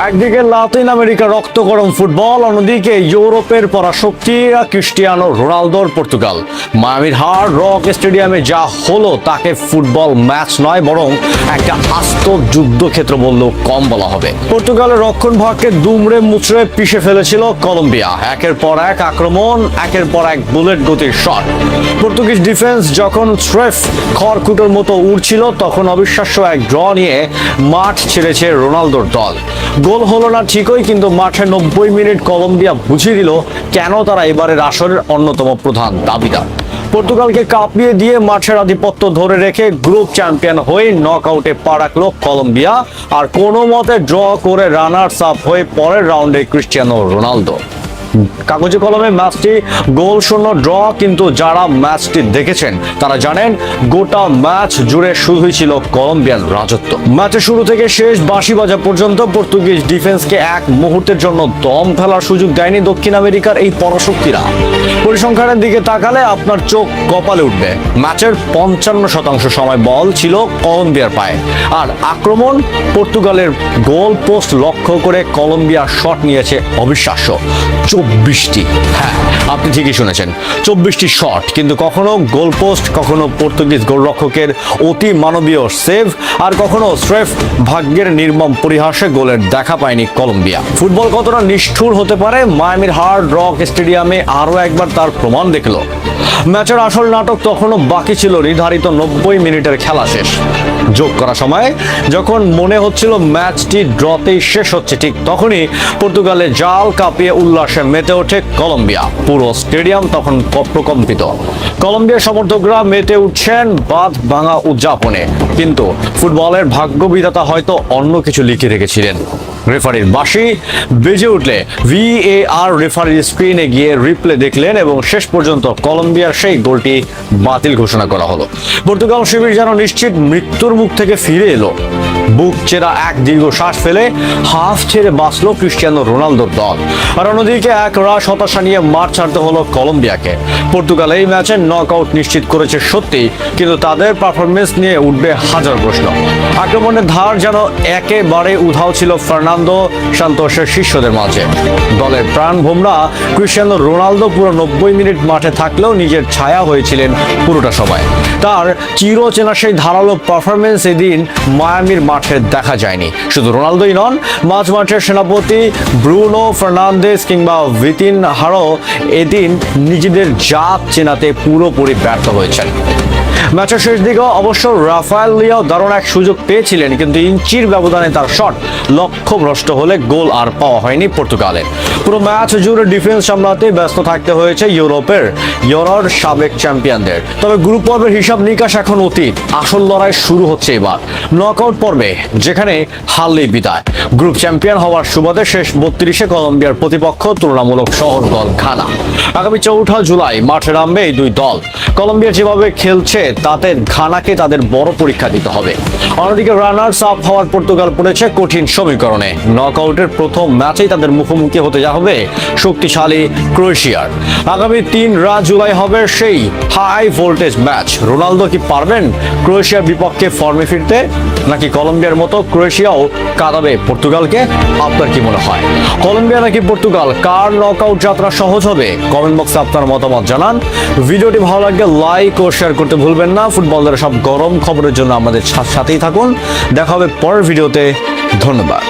একদিকে লাতিন আমেরিকার রক্ত গরম ফুটবল, অন্যদিকে ইউরোপের পরাশক্তি ক্রিস্টিয়ানো রোনালদোর পর্তুগাল। মায়ামির হার্ড রক স্টেডিয়ামে যা হলো তাকে ফুটবল ম্যাচ নয়, বরং একটা আস্ত যুদ্ধক্ষেত্র বললেও কম বলা হবে। পর্তুগালের রক্ষণ ভাগকে দুমড়ে মুচড়ে পিষে ফেলেছিল কলম্বিয়া। একের পর এক আক্রমণ, একের পর এক বুলেট গতির শট। পর্তুগিজ ডিফেন্স যখন স্রেফ খড়কুটোর মতো উড়ছিল, তখন অবিশ্বাস্য এক ড্র নিয়ে মাঠ ছেড়েছে রোনালদোর দল। গোল হলো না ঠিকই, কিন্তু মাঠে 90 মিনিট কলম্বিয়া বুঝিয়ে দিল কেন তারা এবারের আসরের অন্যতম প্রধান দাবিদার। পর্তুগালকে কাঁপিয়ে দিয়ে মাঠের আধিপত্য ধরে রেখে গ্রুপ চ্যাম্পিয়ন হয়ে নকআউটে পা রাখলো কলম্বিয়া, আর কোনো মতে ড্র করে রানার্স আপ হয়ে পরের রাউন্ডে ক্রিস্টিয়ানো রোনালদো। কাগজে কলমে ম্যাচটি গোল শূন্য ড্র, কিন্তু যারা ম্যাচটি দেখেছেন তারা জানেন গোটা ম্যাচ জুড়ে শুধুই ছিল কলম্বিয়ান রাজত্ব। ম্যাচের শুরু থেকে শেষ বাঁশি বাজা পর্যন্ত পর্তুগিজ ডিফেন্সকে এক মুহূর্তের জন্য দম ফেলার সুযোগ দেয়নি দক্ষিণ আমেরিকার এই পরাশক্তিরা। পরিসংখ্যানের দিকে তাকালে আপনার চোখ কপালে উঠবে। ম্যাচের 55% সময় বল ছিল কলম্বিয়ার পায়ে, আর আক্রমণ পর্তুগালের। গোল পোস্ট লক্ষ্য করে কলম্বিয়া শট নিয়েছে অবিশ্বাস্য 24টি। হ্যাঁ, আপনি ঠিকই শুনেছেন, 24টি শট, কিন্তু কখনো গোল পোস্ট, কখনো পর্তুগিজ গোলরক্ষকের অতি মানবীয় সেভ, আর কখনো স্রেফ ভাগ্যের নির্মম পরিহাসে গোলের দেখা পায়নি কলম্বিয়া। ফুটবল কতটা নিষ্ঠুর হতে পারে মায়ামির হার্ড রক স্টেডিয়ামে আরো একবার তার প্রমাণ দেখলো। ম্যাচের আসল নাটক তখনও বাকি ছিল। নির্ধারিত 90 মিনিটের খেলা শেষ। যোগ করা সময় যখন মনে হচ্ছিল ম্যাচটি ড্রতেই শেষ হচ্ছে, ঠিক তখনই পর্তুগালের জাল কাঁপিয়ে উল্লাসে মেতে ওঠে কলম্বিয়া। পুরো স্টেডিয়াম তখন প্রকম্পিত। কলম্বিয়ার সমর্থকরা মেতে উঠছেন বাঁধ ভাঙা উদযাপনে, কিন্তু ফুটবলের ভাগ্য বিধাতা হয়তো অন্য কিছু লিখে রেখেছিলেন। রেফারির বাঁশি বেজে উঠলে VAR রেফারির স্ক্রিনে গিয়ে রিপ্লে দেখলেন এবং শেষ পর্যন্ত কলম্বিয়ার সেই গোলটি বাতিল ঘোষণা করা হলো। পর্তুগাল শিবির যেন নিশ্চিত মৃত্যুর মুখ থেকে ফিরে এলো। বুক চেরা এক দীর্ঘশ্বাস ফেলে হাফ ছেড়ে বাঁচলো ক্রিস্টিয়ানো রোনালদোর দল। আর অন্যদিকে এক রাশ হতাশা নিয়ে মাঠ ছাড়তে হলো কলম্বিয়াকে। পর্তুগাল এই ম্যাচে নকআউট নিশ্চিত করেছে সত্যি, কিন্তু তাদের পারফরমেন্স নিয়ে উঠবে হাজার প্রশ্ন। আক্রমণের ধার যেন একেবারে উধাও ছিল ফার্নান্দো সান্তোসের শিষ্যদের মাঝে। দলের প্রাণ ভোমরা ক্রিস্টিয়ানো রোনালদো পুরো 90 মিনিট মাঠে থাকলেও নিজের ছায়া হয়েছিলেন পুরোটা সময়। তার চিরচেনা সেই ধারালো পারফরমেন্স এদিন মায়ামির মাঠে দেখা যায়নি। শুধু রোনালদোই নন, মাঝ মাঠের সেনাপতি ব্রুনো ফার্নান্দেজ কিংবা ভিতিনহারও এদিন নিজেদের জাত চেনাতে পুরোপুরি ব্যর্থ হয়েছেন। ম্যাচের শেষ দিকে অবশ্য রাফায়েল লিয়াও দারুণ এক সুযোগ পেয়েছিলেন, কিন্তু ইঞ্চির ব্যবধানে তার শট লক্ষ্যভ্রষ্ট হলে গোল আর পাওয়া হয়নি পর্তুগালের। পুরো ম্যাচ জুড়ে ডিফেন্স সামলাতে ব্যস্ত থাকতে হয়েছে ইউরোর সাবেক চ্যাম্পিয়নদের। তবে গ্রুপ পর্বের হিসাব নিকাশ এখন অতীত। আসল লড়াই শুরু হচ্ছে এবার নকআউট পর্বে, যেখানে হারলেই বিদায়। গ্রুপ চ্যাম্পিয়ন হওয়ার সুবাদে শেষ 32-এ কলম্বিয়ার প্রতিপক্ষ তুলনামূলক সহজ দল ঘানা। আগামী 4 জুলাই মাঠে নামবে এই দুই দল। কলম্বিয়া যেভাবে খেলছে তাতে ঘানাকে তাদের বড় পরীক্ষা দিতে হবে। অন্যদিকে রানার্স আপ হওয়ার পর্তুগাল পড়েছে কঠিন সমীকরণে। নকআউটের প্রথম ম্যাচেই তাদের মুখোমুখি হতে হবে শক্তিশালী ক্রোয়েশিয়ার। আগামী 3 জুলাই হবে সেই হাই ভোল্টেজ ম্যাচ। রোনালদো কি পারবেন ক্রোয়েশিয়ার বিপক্ষে ফর্মে ফিরতে, নাকি কলম্বিয়ার মতো ক্রোয়েশিয়াও কাঁদাবে পর্তুগালকে? আপনার কি মনে হয়, কলম্বিয়া নাকি পর্তুগাল, কার নকআউট যাত্রা সহজ হবে? কমেন্ট বক্সে আপনার মতামত জানান। ভিডিওটি ভালো লাগলে লাইক ও শেয়ার করতে ভুলবেন না। ফুটবলের সব গরম খবরের জন্য আমাদের সাথেই থাকুন। দেখা হবে পরের ভিডিওতে। ধন্যবাদ।